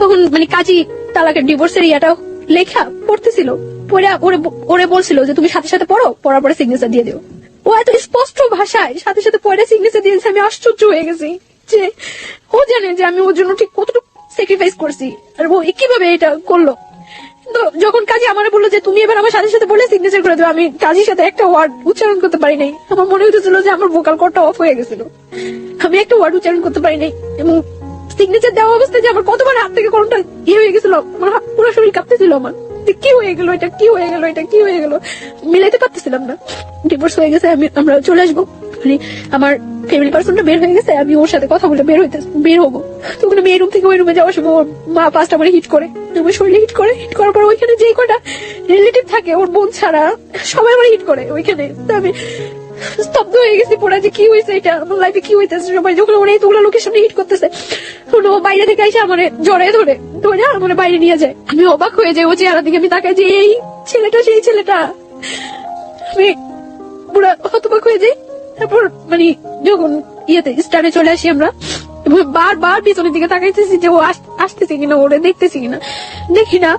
তখন মানে কাজী তালাকের ডিভোর্সের ইয়াটা লেখা পড়তেছিল, ওরে বলছিল যে তুমি সাথে সাথে পড়ো, পড়ার পরে সিগনেচার দিয়ে দিও। ও এত স্পষ্ট ভাষায় সাথে সাথে পড়ে সিগনেচার দিয়েছে, আমি আশ্চর্য হয়ে গেছি যে ও জানে যে আমি ওর জন্য ঠিক কতটুকু স্যাক্রিফাইস করছি, আর ও কিভাবে এটা করলো। তো যখন কাজী আমারে বললো যে তুমি এবার আমার সাথে সাথে বলে সিগনেচার করে দেবে, আমি কাজীর সাথে একটা ওয়ার্ড উচ্চারণ করতে পারি নাই। আমার মনে হইতেছিল যে আমার ভোকাল কর্ডটা অফ হয়ে গেছিল, আমি একটা ওয়ার্ড উচ্চারণ করতে পারি নাই। এবং সিগনেচার দেওয়া অবস্থায় যে আমার কতবার হাত থেকে কোনটা ইয়ে হয়ে গেছিল, আমার পুরো শরীর কাঁপতেছিল। আমার কি হয়ে গেল, এটা কি হয়ে গেল, এটা কি হয়ে গেল, মিলাইতে পারতেছিলাম না। ডিভোর্স হয়ে গেছে, আমরা চলে আসবো, মানে আমার ফ্যামিলি পার্সনটা বের হয়ে গেছে, আমি ওর সাথে কথা বলে বের হবো। তখন আমি এই রুম থেকে ওই রুমে যাওয়ার সময় ওর মা 5টা করে হিট করে, আমার শরীরে হিট করার পর ওইখানে যে কটা রিলেটিভ থাকে ওর বোন ছাড়া সবাই আমার হিট করে ওইখানে। তো আমি স্তব্ধ হয়ে গেছি পুরা, যে কি হয়েছে, এটা আমার লাইফে কি হইতেছে। সবাই যখন ওরা এতগুলো লোকের সামনে হিট করতেছে, ও বাইরে থেকে এসে আমার জড়ায় ধরে আমার বাইরে নিয়ে যায়। আমি অবাক হয়ে যাই, ও চেহারা দিকে আমি তাকাই যে এই ছেলেটা সেই ছেলেটা। আমি পুরা হতবাক হয়ে যাই। তারপর মানে যখন ইয়েতে স্টারে চলে আসি আমরা, বারবার পিছনের দিকে তাকাইতেছি যে ও আসতেছে কিনা, ওরে দেখতেছি কিনা, দেখি না।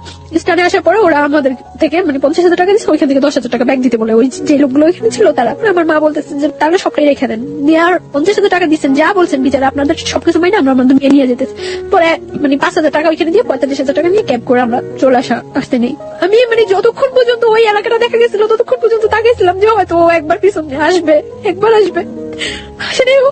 স্টারে আসার পরে ওরা আমাদের থেকে মানে 50,000 টাকা দিচ্ছে, ওইখান থেকে 10,000 টাকা ব্যাগ দিতে বলে। ওই যে লোকগুলো ওইখানে ছিল তারা, আমার মা বলতেছে যে তাহলে সবটাই রেখে দেন। আর 50,000 টাকা দিচ্ছেন, যা বলছেন বিচারে আপনাদের সবকিছু মাইনে আমরা আমাদের নিয়ে যেতেছি। পরে মানে 5,000 টাকা ওইখানে দিয়ে 45,000 টাকা নিয়ে ক্যাব করে আমরা চলে আসতে নেই। আমি মানে যতক্ষণ পর্যন্ত ওই এলাকাটা দেখা গেছিল ততক্ষণ পর্যন্ত তাকিয়েছিলাম যে হয়তো ও একবার পিছনে আসবে, একবার আসবে, আসেনি ও।